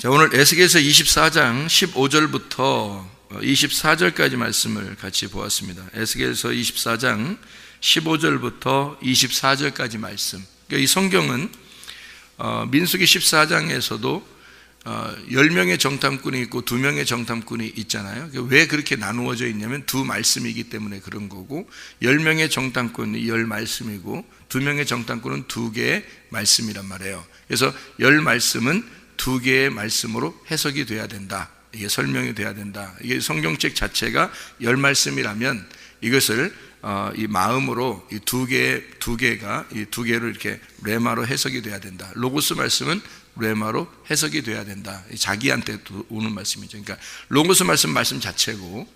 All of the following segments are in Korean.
자, 오늘 에스겔서 24장 15절부터 24절까지 말씀을 같이 보았습니다. 에스겔서 24장 15절부터 24절까지 말씀. 그러니까 이 성경은 민수기 14장에서도 10명의 정탐꾼이 있고 2명의 정탐꾼이 있잖아요. 왜 그렇게 나누어져 있냐면 두 말씀이기 때문에 그런 거고, 10명의 정탐꾼이 10말씀이고 2명의 정탐꾼은 2개의 말씀이란 말이에요. 그래서 10말씀은 2개의 말씀으로 해석이 돼야 된다. 이게 설명이 돼야 된다. 이게 성경책 자체가 10말씀이라면 이것을 이 마음으로 이 두 개가 이 2개로 이렇게 레마로 해석이 돼야 된다. 로고스 말씀은 레마로 해석이 돼야 된다. 자기한테 오는 말씀이죠. 그러니까 로고스 말씀 자체고,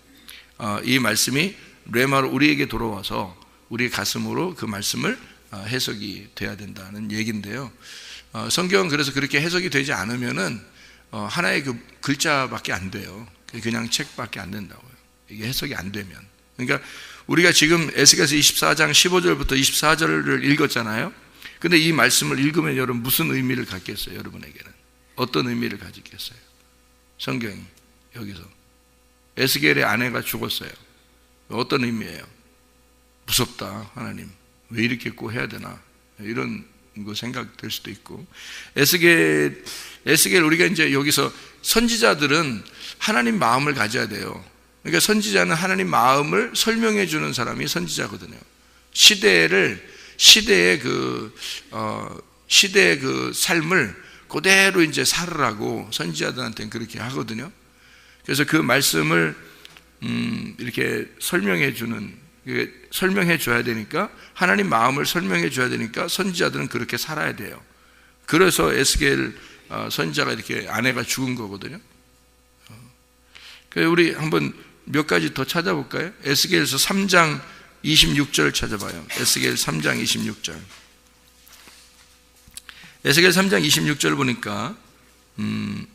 이 말씀이 레마로 우리에게 돌아와서 우리의 가슴으로 그 말씀을 해석이 돼야 된다는 얘기인데요. 성경은 그래서 그렇게 해석이 되지 않으면은 하나의 그 글자밖에 안 돼요. 그냥 책밖에 안 된다고요. 이게 해석이 안 되면. 그러니까 우리가 지금 에스겔서 24장 15절부터 24절을 읽었잖아요. 근데 이 말씀을 읽으면 여러분 무슨 의미를 갖겠어요? 여러분에게는 어떤 의미를 가지겠어요? 성경이 여기서 에스겔의 아내가 죽었어요. 어떤 의미예요? 무섭다. 하나님 왜 이렇게 꼭 해야 되나, 이런 거 생각될 수도 있고, 에스겔 우리가 이제 여기서 선지자들은 하나님 마음을 가져야 돼요. 그러니까 선지자는 하나님 마음을 설명해 주는 사람이 선지자거든요. 시대의 그 삶을 그대로 이제 살으라고 선지자들한테는 그렇게 하거든요. 그래서 그 말씀을 이렇게 설명해 줘야 되니까, 하나님 마음을 설명해 줘야 되니까 선지자들은 그렇게 살아야 돼요. 그래서 에스겔 선지자가 이렇게 아내가 죽은 거거든요. 그래서 우리 한번 몇 가지 더 찾아볼까요? 에스겔서 3장 26절 찾아봐요. 에스겔 3장 26절. 에스겔 3장 26절 보니까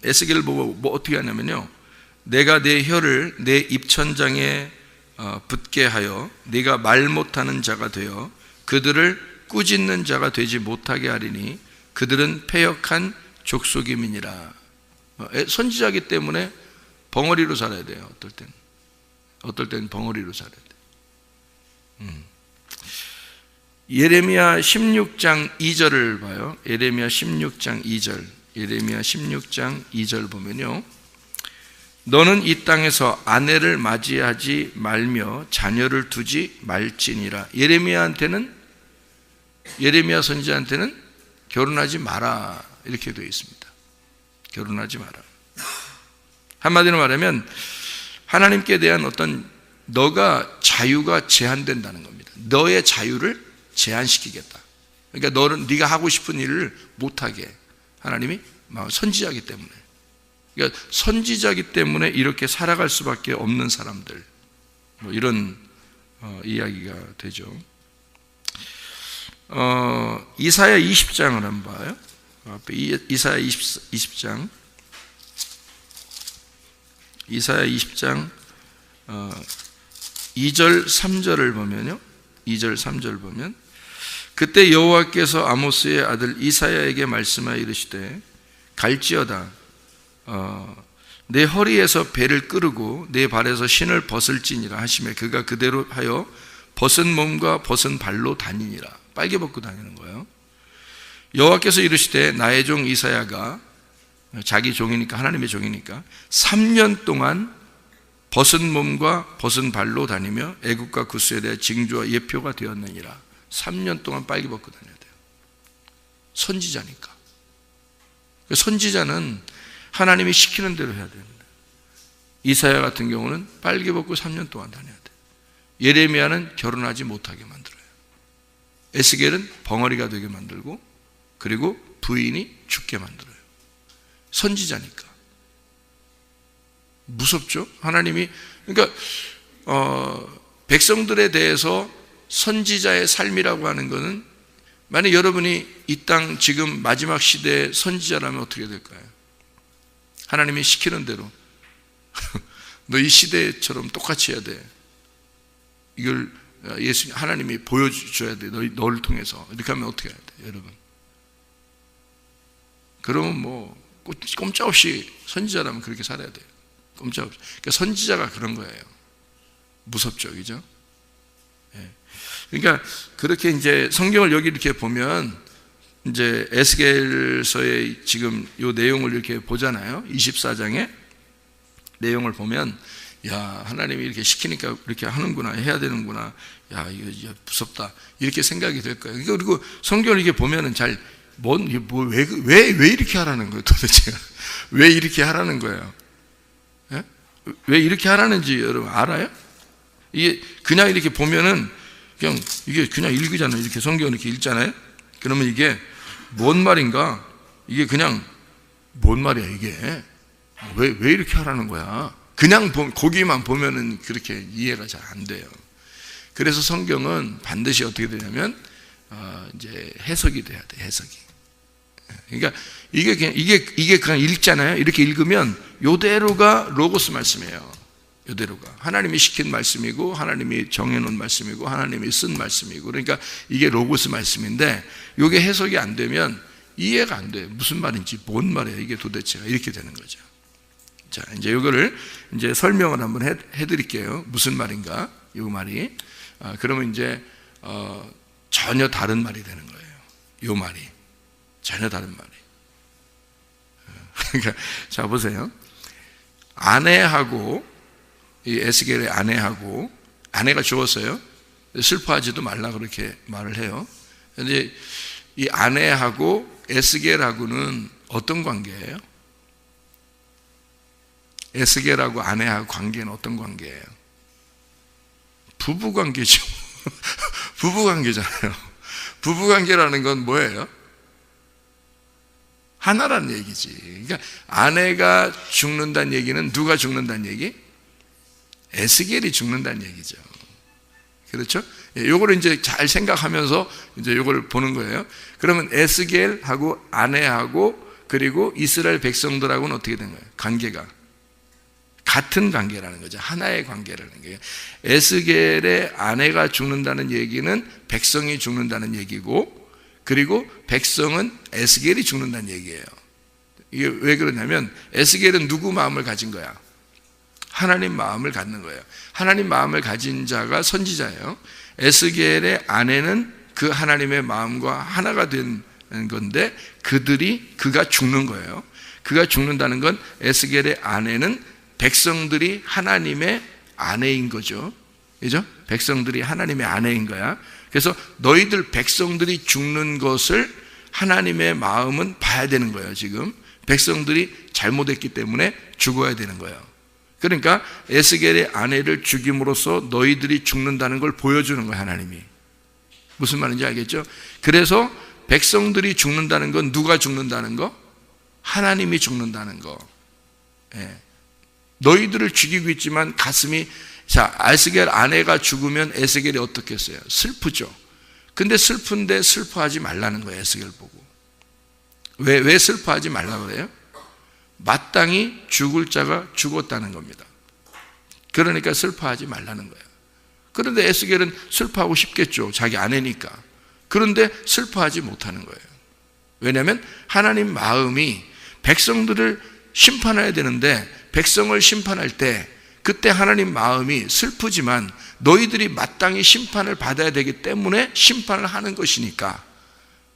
에스겔을 보고 뭐 어떻게 하냐면요, 내가 내 혀를 내 입천장에 붙게 하여 네가 말 못하는 자가 되어 그들을 꾸짖는 자가 되지 못하게 하리니 그들은 패역한 족속임이니라. 선지자이기 때문에 벙어리로 살아야 돼요. 어떨 땐 벙어리로 살아야 돼요. 예레미야 16장 2절을 봐요. 예레미야 16장 2절. 예레미야 16장 2절 보면요, 너는 이 땅에서 아내를 맞이하지 말며 자녀를 두지 말지니라. 예레미야 선지자한테는 결혼하지 마라, 이렇게 되어 있습니다. 결혼하지 마라. 한마디로 말하면 하나님께 대한 어떤 너가 자유가 제한된다는 겁니다. 너의 자유를 제한시키겠다. 그러니까 네가 하고 싶은 일을 못하게 하나님이 선지자이기 때문에, 그러니까 선지자이기 때문에 이렇게 살아갈 수밖에 없는 사람들, 뭐 이런 이야기가 되죠. 이사야 20장을 한번 봐요. 이사야 20장. 이사야 20장 2절 3절을 보면요, 2절 3절 보면, 그때 여호와께서 아모스의 아들 이사야에게 말씀하여 이르시되 갈지어다 내 허리에서 배를 끄르고 내 발에서 신을 벗을지니라 하시매 그가 그대로 하여 벗은 몸과 벗은 발로 다니니라. 빨개 벗고 다니는 거예요. 여호와께서 이르시되 나의 종 이사야가, 자기 종이니까, 하나님의 종이니까 3년 동안 벗은 몸과 벗은 발로 다니며 애국과 구스에 대해 징조와 예표가 되었느니라. 3년 동안 빨개 벗고 다녀야 돼요. 선지자니까. 선지자는 하나님이 시키는 대로 해야 됩니다. 이사야 같은 경우는 빨개 벗고 3년 동안 다녀야 돼요. 예레미야는 결혼하지 못하게 만들어요. 에스겔은 벙어리가 되게 만들고, 그리고 부인이 죽게 만들어요. 선지자니까. 무섭죠? 하나님이, 그러니까 백성들에 대해서 선지자의 삶이라고 하는 것은, 만약 여러분이 이 땅 지금 마지막 시대의 선지자라면 어떻게 될까요? 하나님이 시키는 대로 너 이 시대처럼 똑같이 해야 돼. 이걸 하나님이 보여줘야 돼. 너를 통해서. 이렇게 하면 어떻게 해야 돼, 여러분? 그러면 뭐 꼼짝없이 선지자라면 그렇게 살아야 돼요. 꼼짝없이. 그러니까 선지자가 그런 거예요. 무섭죠, 그죠? 예. 그러니까 그렇게 이제 성경을 여기 이렇게 보면 이제 에스겔서의 지금 요 내용을 이렇게 보잖아요. 24장의 내용을 보면, 야, 하나님이 이렇게 시키니까 이렇게 하는구나, 해야 되는구나, 야, 이거 무섭다, 이렇게 생각이 될 거예요. 그리고 성경을 이렇게 보면은 왜 이렇게 하라는 거예요, 도대체? 왜 이렇게 하라는 거예요? 예? 왜 이렇게 하라는지 여러분 알아요? 이게 그냥 이렇게 보면은 그냥 이게 그냥 읽으잖아요. 이렇게 성경을 이렇게 읽잖아요. 그러면 이게 뭔 말인가? 이게 그냥 뭔 말이야, 이게? 왜 이렇게 하라는 거야? 그냥 거기만 보면은 그렇게 이해가 잘 안 돼요. 그래서 성경은 반드시 어떻게 되냐면, 이제 해석이 돼야 돼, 해석이. 그러니까 이게 그냥 읽잖아요. 이렇게 읽으면 요대로가 로고스 말씀이에요. 요대로가 하나님이 시킨 말씀이고, 하나님이 정해놓은 말씀이고, 하나님이 쓴 말씀이고, 그러니까 이게 로고스 말씀인데, 이게 해석이 안 되면 이해가 안 돼요. 무슨 말인지, 뭔 말이에요 이게 도대체가, 이렇게 되는 거죠. 자, 이제 이거를 이제 설명을 한번 해드릴게요. 무슨 말인가, 이 말이. 그러면 이제 전혀 다른 말이 되는 거예요. 이 말이 전혀 다른 말이. 그러니까 자, 보세요. 아내하고, 이 에스겔의 아내하고, 아내가 죽었어요. 슬퍼하지도 말라 그렇게 말을 해요. 그런데 이 아내하고 에스겔하고는 어떤 관계예요? 에스겔하고 아내하고 관계는 어떤 관계예요? 부부 관계죠. 부부 관계잖아요. 부부 관계라는 건 뭐예요? 하나라는 얘기지. 그러니까 아내가 죽는다는 얘기는 누가 죽는다는 얘기? 에스겔이 죽는다는 얘기죠. 그렇죠? 요거를 이제 잘 생각하면서 이제 요거를 보는 거예요. 그러면 에스겔하고 아내하고 그리고 이스라엘 백성들하고는 어떻게 된 거예요? 관계가 같은 관계라는 거죠. 하나의 관계라는 거예요. 에스겔의 아내가 죽는다는 얘기는 백성이 죽는다는 얘기고, 그리고 백성은 에스겔이 죽는다는 얘기예요. 이게 왜 그러냐면 에스겔은 누구 마음을 가진 거야? 하나님 마음을 갖는 거예요. 하나님 마음을 가진 자가 선지자예요. 에스겔의 아내는 그 하나님의 마음과 하나가 된 건데 그가 죽는 거예요. 그가 죽는다는 건 에스겔의 아내는 백성들이 하나님의 아내인 거죠. 그죠? 백성들이 하나님의 아내인 거야. 그래서 너희들 백성들이 죽는 것을 하나님의 마음은 봐야 되는 거예요. 지금 백성들이 잘못했기 때문에 죽어야 되는 거예요. 그러니까 에스겔의 아내를 죽임으로써 너희들이 죽는다는 걸 보여주는 거예요. 하나님이. 무슨 말인지 알겠죠? 그래서 백성들이 죽는다는 건 누가 죽는다는 거? 하나님이 죽는다는 거. 예. 너희들을 죽이고 있지만 가슴이, 자, 에스겔 아내가 죽으면 에스겔이 어떻겠어요? 슬프죠. 근데 슬픈데 슬퍼하지 말라는 거예요. 에스겔 보고. 왜 슬퍼하지 말라고 그래요? 마땅히 죽을 자가 죽었다는 겁니다. 그러니까 슬퍼하지 말라는 거예요. 그런데 에스겔은 슬퍼하고 싶겠죠. 자기 아내니까. 그런데 슬퍼하지 못하는 거예요. 왜냐하면 하나님 마음이 백성들을 심판해야 되는데 백성을 심판할 때 그때 하나님 마음이 슬프지만 너희들이 마땅히 심판을 받아야 되기 때문에 심판을 하는 것이니까,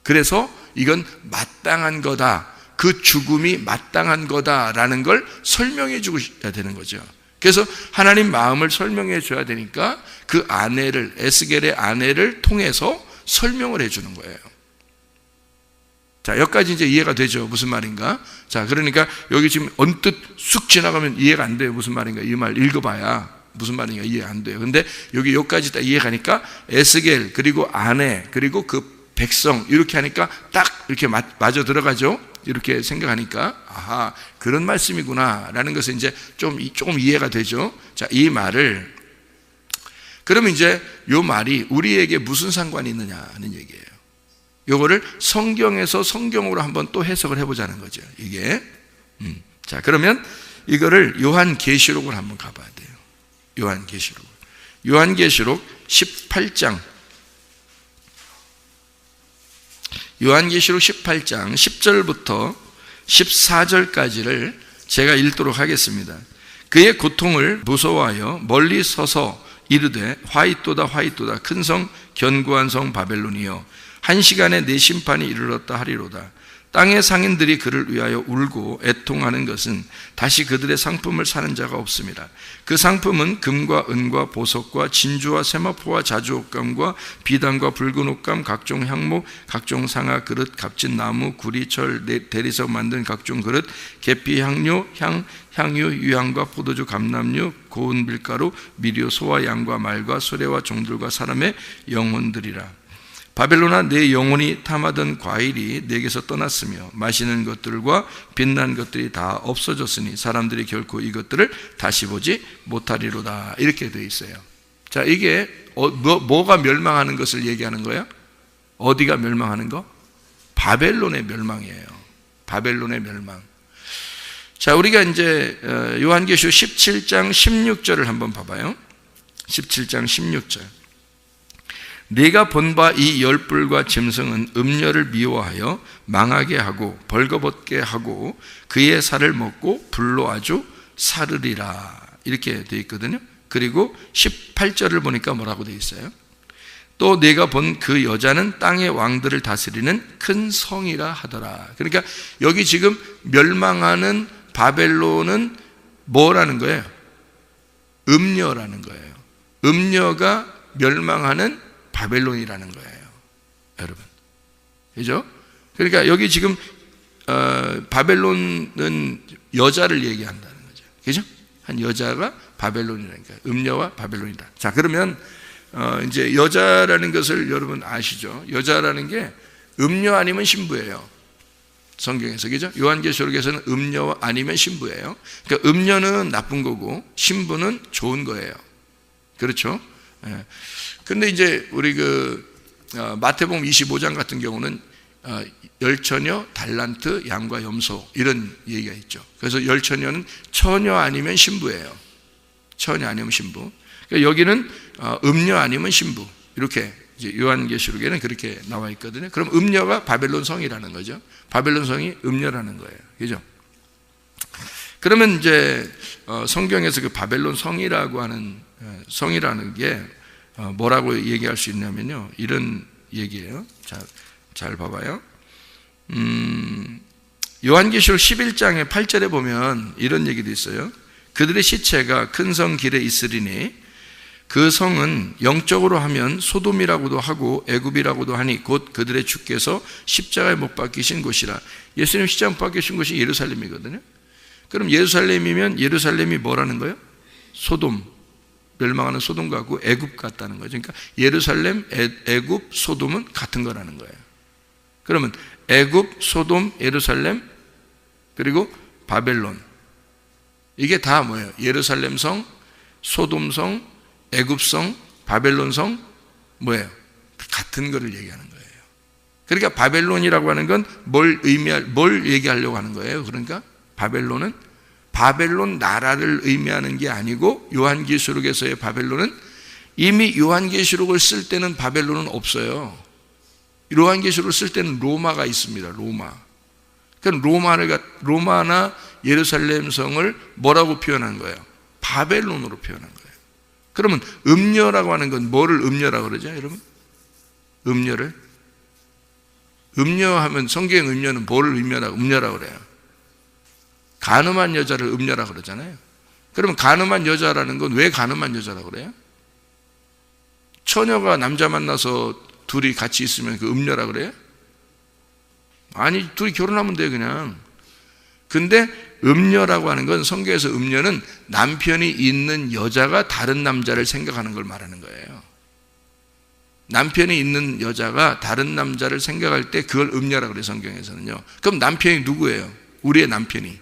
그래서 이건 마땅한 거다, 그 죽음이 마땅한 거다라는 걸 설명해 주셔야 되는 거죠. 그래서 하나님 마음을 설명해 줘야 되니까 그 아내를, 에스겔의 아내를 통해서 설명을 해 주는 거예요. 자, 여기까지 이제 이해가 되죠. 무슨 말인가? 자, 그러니까 여기 지금 언뜻 쑥 지나가면 이해가 안 돼요. 무슨 말인가? 이 말 읽어봐야 무슨 말인가 이해 안 돼요. 근데 여기까지 다 이해가니까 에스겔, 그리고 아내, 그리고 그 백성, 이렇게 하니까 딱 이렇게 맞아 들어가죠. 이렇게 생각하니까, 아하, 그런 말씀이구나 라는 것은 이제 조금 이해가 되죠. 자, 이 말을, 그러면 이제 이 말이 우리에게 무슨 상관이 있느냐 하는 얘기예요. 요거를 성경에서 성경으로 한번 또 해석을 해보자는 거죠. 이게. 자, 그러면 이거를 요한계시록을 한번 가봐야 돼요. 요한계시록 18장. 요한계시록 18장 10절부터 14절까지를 제가 읽도록 하겠습니다. 그의 고통을 무서워하여 멀리 서서 이르되 화이또다 화이또다 큰 성 견고한 성 바벨론이여 한 시간에 내 심판이 이르렀다 하리로다. 땅의 상인들이 그를 위하여 울고 애통하는 것은 다시 그들의 상품을 사는 자가 없습니다. 그 상품은 금과 은과 보석과 진주와 세마포와 자주옷감과 비단과 붉은 옷감, 각종 향목, 각종 상아 그릇, 값진 나무, 구리, 철, 대리석 만든 각종 그릇, 계피, 향료, 향유, 유향과 포도주, 감람류, 고운 밀가루, 미료, 소와 양과 말과 수레와 종들과 사람의 영혼들이라. 바벨론아 내 영혼이 탐하던 과일이 내게서 떠났으며 마시는 것들과 빛난 것들이 다 없어졌으니 사람들이 결코 이것들을 다시 보지 못하리로다. 이렇게 되어 있어요. 자, 이게 뭐가 멸망하는 것을 얘기하는 거예요? 어디가 멸망하는 거? 바벨론의 멸망이에요. 바벨론의 멸망. 자, 우리가 이제 요한계시록 17장 16절을 한번 봐봐요. 17장 16절. 네가 본 바 이 열불과 짐승은 음녀를 미워하여 망하게 하고 벌거벗게 하고 그의 살을 먹고 불로 아주 사르리라. 이렇게 되어 있거든요. 그리고 18절을 보니까 뭐라고 되어 있어요? 또 네가 본 그 여자는 땅의 왕들을 다스리는 큰 성이라 하더라. 그러니까 여기 지금 멸망하는 바벨론은 뭐라는 거예요? 음녀라는 거예요. 음녀가 멸망하는 바벨론이라는 거예요, 여러분. 그죠? 그러니까 여기 지금 바벨론은 여자를 얘기한다는 거죠. 그죠? 한 여자가 바벨론이라니까. 음녀와 바벨론이다. 자, 그러면 이제 여자라는 것을 여러분 아시죠? 여자라는 게 음녀 아니면 신부예요. 성경에서. 그죠? 요한계시록에서는 음녀 아니면 신부예요. 그러니까 음녀는 나쁜 거고 신부는 좋은 거예요. 그렇죠? 예. 근데 이제 우리 마태복음 25장 같은 경우는 열처녀, 달란트, 양과 염소 이런 얘기가 있죠. 그래서 열처녀는 처녀 아니면 신부예요. 처녀 아니면 신부. 그러니까 여기는 음녀 아니면 신부. 이렇게 이제 요한계시록에는 그렇게 나와 있거든요. 그럼 음녀가 바벨론 성이라는 거죠. 바벨론 성이 음녀라는 거예요. 그죠? 그러면 이제 성경에서 그 바벨론 성이라고 하는 성이라는 게 뭐라고 얘기할 수 있냐면요, 이런 얘기예요. 잘 봐봐요. 요한계시록 11장의 8절에 보면 이런 얘기도 있어요. 그들의 시체가 큰 성 길에 있으리니 그 성은 영적으로 하면 소돔이라고도 하고 애굽이라고도 하니 곧 그들의 주께서 십자가에 못 박히신 곳이라. 예수님 십자가에 못 박히신 곳이 예루살렘이거든요. 그럼 예루살렘이면 예루살렘이 뭐라는 거예요? 소돔, 멸망하는 소돔 같고 애굽 같다는 거죠. 그러니까 예루살렘, 애굽, 소돔은 같은 거라는 거예요. 그러면 애굽, 소돔, 예루살렘 그리고 바벨론, 이게 다 뭐예요? 예루살렘 성, 소돔 성, 애굽 성, 바벨론 성, 뭐예요? 같은 거를 얘기하는 거예요. 그러니까 바벨론이라고 하는 건 뭘 얘기하려고 하는 거예요? 그러니까 바벨론은 바벨론 나라를 의미하는 게 아니고, 요한계시록에서의 바벨론은 이미 요한계시록을 쓸 때는 바벨론은 없어요. 요한계시록을 쓸 때는 로마가 있습니다. 로마. 그러니까 로마나 예루살렘 성을 뭐라고 표현한 거예요? 바벨론으로 표현한 거예요. 그러면 음녀라고 하는 건 뭐를 음녀라고 그러죠, 여러분? 음녀를? 음녀하면 성경 음녀는 뭐를 음녀라고 그래요? 가늠한 여자를 음녀라고 그러잖아요. 그러면 가늠한 여자라는 건 왜 가늠한 여자라고 그래요? 처녀가 남자 만나서 둘이 같이 있으면 그 음녀라고 그래요? 아니, 둘이 결혼하면 돼요, 그냥. 근데 음녀라고 하는 건, 성경에서 음녀는 남편이 있는 여자가 다른 남자를 생각하는 걸 말하는 거예요. 남편이 있는 여자가 다른 남자를 생각할 때 그걸 음녀라고 그래요, 성경에서는요. 그럼 남편이 누구예요? 우리의 남편이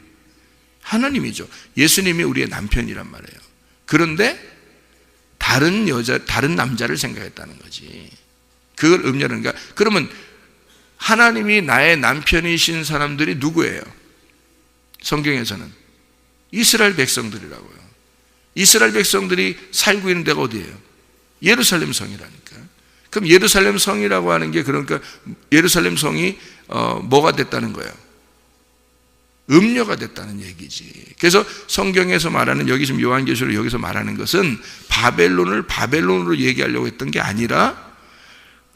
하나님이죠. 예수님이 우리의 남편이란 말이에요. 그런데 다른 남자를 생각했다는 거지. 그걸 음녀라는 거야. 그러면 하나님이 나의 남편이신 사람들이 누구예요? 성경에서는 이스라엘 백성들이라고요. 이스라엘 백성들이 살고 있는 데가 어디예요? 예루살렘 성이라니까. 그럼 예루살렘 성이라고 하는 게, 그러니까 예루살렘 성이 뭐가 됐다는 거예요? 음녀가 됐다는 얘기지. 그래서 성경에서 말하는, 여기 지금 요한계시록 여기서 말하는 것은 바벨론을 바벨론으로 얘기하려고 했던 게 아니라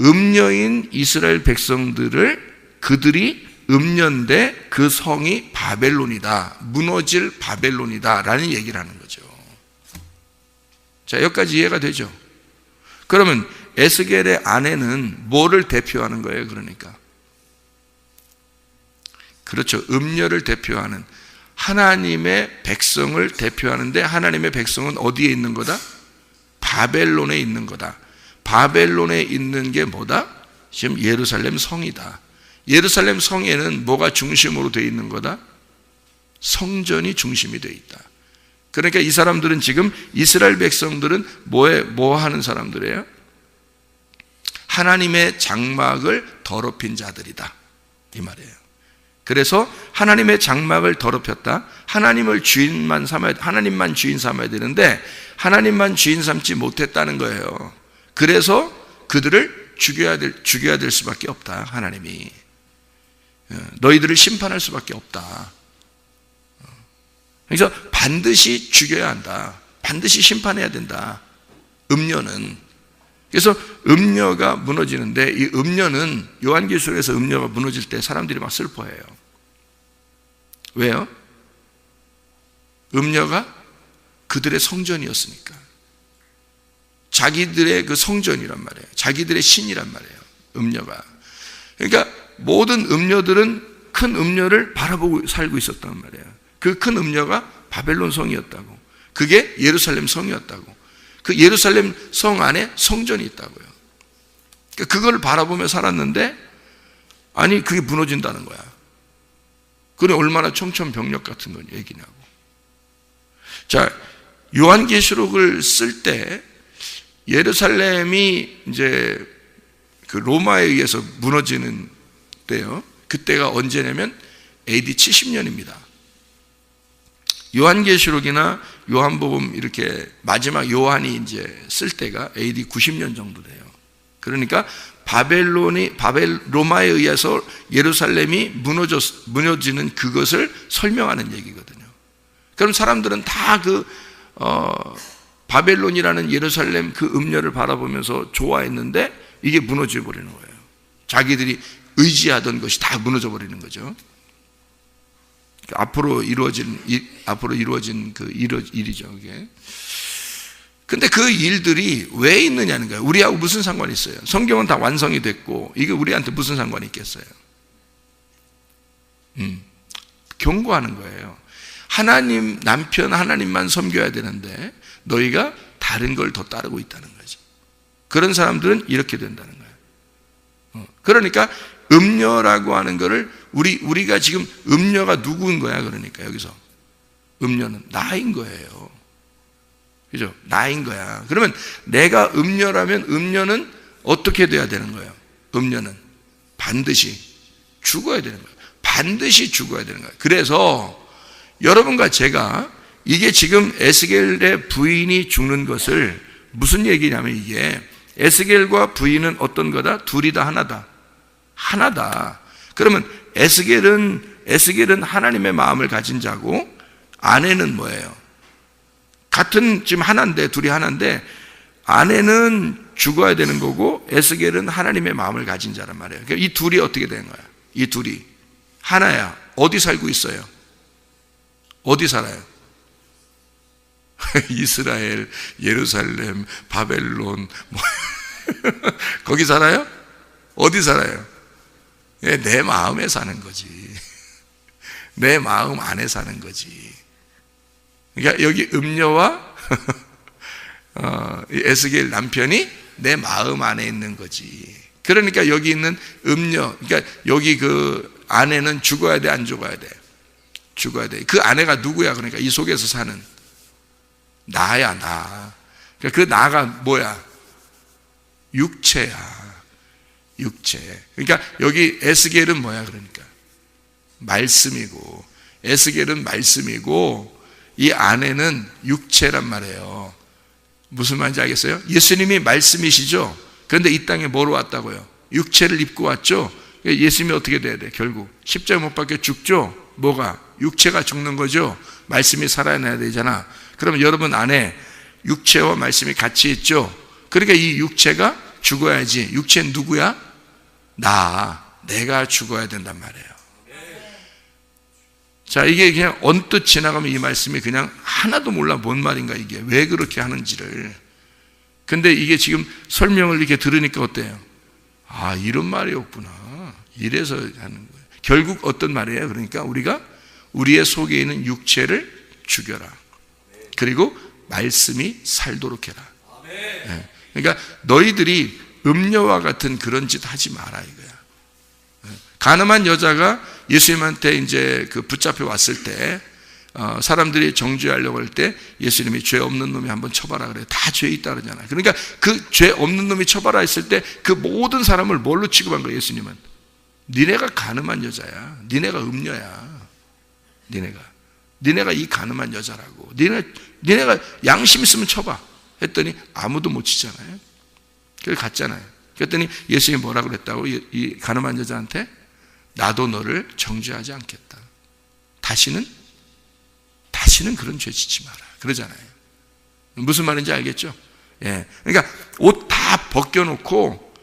음녀인 이스라엘 백성들을, 그들이 음녀인데 그 성이 바벨론이다, 무너질 바벨론이다 라는 얘기를 하는 거죠. 자, 여기까지 이해가 되죠? 그러면 에스겔의 아내는 뭐를 대표하는 거예요? 그러니까 그렇죠, 음녀를 대표하는, 하나님의 백성을 대표하는데, 하나님의 백성은 어디에 있는 거다? 바벨론에 있는 거다. 바벨론에 있는 게 뭐다? 지금 예루살렘 성이다. 예루살렘 성에는 뭐가 중심으로 되어 있는 거다? 성전이 중심이 되어 있다. 그러니까 이 사람들은, 지금 이스라엘 백성들은 뭐 하는 사람들이에요? 하나님의 장막을 더럽힌 자들이다, 이 말이에요. 그래서 하나님의 장막을 더럽혔다. 하나님만 주인 삼아야 되는데 하나님만 주인 삼지 못했다는 거예요. 그래서 그들을 죽여야 될 수밖에 없다. 하나님이 너희들을 심판할 수밖에 없다. 그래서 반드시 죽여야 한다. 반드시 심판해야 된다, 음녀는. 그래서 음녀가 무너지는데, 이 음녀는, 요한계시록에서 음녀가 무너질 때 사람들이 막 슬퍼해요. 왜요? 음녀가 그들의 성전이었으니까. 자기들의 그 성전이란 말이에요. 자기들의 신이란 말이에요, 음녀가. 그러니까 모든 음녀들은 큰 음녀를 바라보고 살고 있었단 말이에요. 그 큰 음녀가 바벨론 성이었다고. 그게 예루살렘 성이었다고. 그 예루살렘 성 안에 성전이 있다고요. 그걸 바라보며 살았는데, 아니 그게 무너진다는 거야. 그래, 얼마나 청천벽력 같은 건 얘기냐고. 자, 요한계시록을 쓸 때 예루살렘이 이제 그 로마에 의해서 무너지는 때요. 그때가 언제냐면 AD 70년입니다. 요한계시록이나 요한복음 이렇게 마지막 요한이 이제 쓸 때가 AD 90년 정도 돼요. 그러니까 로마에 의해서 예루살렘이 무너지는 그것을 설명하는 얘기거든요. 그럼 사람들은 다 바벨론이라는 예루살렘 그 음녀를 바라보면서 좋아했는데 이게 무너져 버리는 거예요. 자기들이 의지하던 것이 다 무너져 버리는 거죠. 앞으로 이루어진 그 일이죠, 그게. 근데 그 일들이 왜 있느냐는 거예요. 우리하고 무슨 상관이 있어요? 성경은 다 완성이 됐고 이게 우리한테 무슨 상관이 있겠어요? 경고하는 거예요. 남편 하나님만 섬겨야 되는데 너희가 다른 걸 더 따르고 있다는 거죠. 그런 사람들은 이렇게 된다는 거예요. 그러니까 음녀라고 하는 거를 우리가 지금 음녀가 누구인 거야? 그러니까 여기서 음녀는 나인 거예요. 그죠? 나인 거야. 그러면 내가 음녀라면 음녀는 어떻게 돼야 되는 거예요? 음녀는 반드시 죽어야 되는 거예요. 반드시 죽어야 되는 거예요. 그래서 여러분과 제가 이게 지금 에스겔의 부인이 죽는 것을 무슨 얘기냐면, 이게 에스겔과 부인은 어떤 거다? 둘이 다 하나다. 하나다. 그러면 에스겔은 하나님의 마음을 가진 자고, 아내는 뭐예요? 같은 지금 하나인데, 둘이 하나인데 아내는 죽어야 되는 거고 에스겔은 하나님의 마음을 가진 자란 말이에요. 그러니까 이 둘이 어떻게 되는 거야? 이 둘이 하나야. 어디 살고 있어요? 어디 살아요? 이스라엘, 예루살렘, 바벨론 거기 살아요? 어디 살아요? 내 마음에 사는 거지. 내 마음 안에 사는 거지. 그러니까 여기 음녀와 에스겔 남편이 내 마음 안에 있는 거지. 그러니까 여기 있는 음녀, 그러니까 여기 그 아내는 죽어야 돼, 안 죽어야 돼? 죽어야 돼. 그 아내가 누구야? 그러니까 이 속에서 사는 나야, 나. 그러니까 그 나가 뭐야? 육체야. 육체. 그러니까 여기 에스겔은 뭐야? 그러니까 말씀이고, 에스겔은 말씀이고, 이 아내는 육체란 말이에요. 무슨 말인지 알겠어요? 예수님이 말씀이시죠? 그런데 이 땅에 뭐로 왔다고요? 육체를 입고 왔죠? 예수님이 어떻게 돼야 돼? 결국 십자가 못 박혀 죽죠? 뭐가? 육체가 죽는 거죠. 말씀이 살아나야 되잖아. 그럼 여러분 안에 육체와 말씀이 같이 있죠. 그러니까 이 육체가 죽어야지. 육체는 누구야? 내가 죽어야 된단 말이에요. 자, 이게 그냥 언뜻 지나가면 이 말씀이 그냥 하나도 몰라 뭔 말인가, 이게 왜 그렇게 하는지를. 근데 이게 지금 설명을 이렇게 들으니까 어때요? 이런 말이었구나. 이래서 하는 거예요. 결국 어떤 말이에요? 그러니까 우리가 우리의 속에 있는 육체를 죽여라. 그리고 말씀이 살도록 해라. 네. 그러니까 너희들이 음녀와 같은 그런 짓 하지 마라, 이거야. 가늠한 여자가 예수님한테 이제 그 붙잡혀 왔을 때, 사람들이 정죄하려고 할 때 예수님이 죄 없는 놈이 한번 쳐봐라 그래요. 다 죄 있다 그러잖아요. 그러니까 그 죄 없는 놈이 쳐봐라 했을 때 그 모든 사람을 뭘로 취급한 거예요, 예수님은? 니네가 가늠한 여자야. 니네가 음녀야. 니네가 이 가늠한 여자라고. 니네가 양심 있으면 쳐봐. 했더니 아무도 못 치잖아요. 그걸 갔잖아요. 그랬더니 예수님이 뭐라고 그랬다고? 이 가늠한 여자한테 나도 너를 정죄하지 않겠다. 다시는 그런 죄 짓지 마라. 그러잖아요. 무슨 말인지 알겠죠? 예. 그러니까 옷 다 벗겨놓고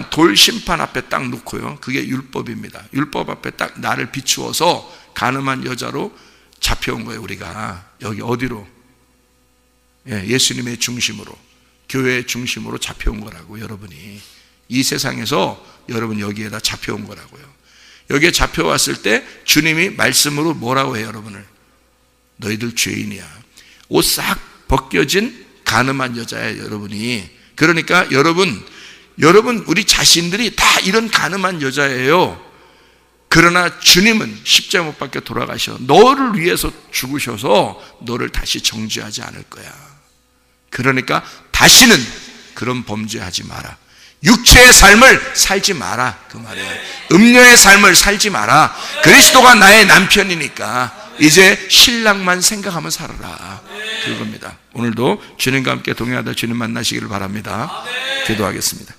돌 심판 앞에 딱 놓고요. 그게 율법입니다. 율법 앞에 딱 나를 비추어서 가늠한 여자로 잡혀온 거예요, 우리가. 여기 어디로? 예수님의 중심으로, 교회의 중심으로 잡혀온 거라고, 여러분이. 이 세상에서 여러분 여기에다 잡혀온 거라고요. 여기에 잡혀왔을 때 주님이 말씀으로 뭐라고 해요, 여러분을? 너희들 죄인이야. 옷 싹 벗겨진 가늠한 여자예요, 여러분이. 그러니까 여러분 우리 자신들이 다 이런 가늠한 여자예요. 그러나 주님은 십자가 못 박혀 돌아가셔 너를 위해서 죽으셔서 너를 다시 정죄하지 않을 거야. 그러니까 다시는 그런 범죄하지 마라. 육체의 삶을 살지 마라, 그 말이에요. 음녀의 삶을 살지 마라. 그리스도가 나의 남편이니까 이제 신랑만 생각하면 살아라, 그겁니다. 오늘도 주님과 함께 동행하다 주님 만나시기를 바랍니다. 기도하겠습니다.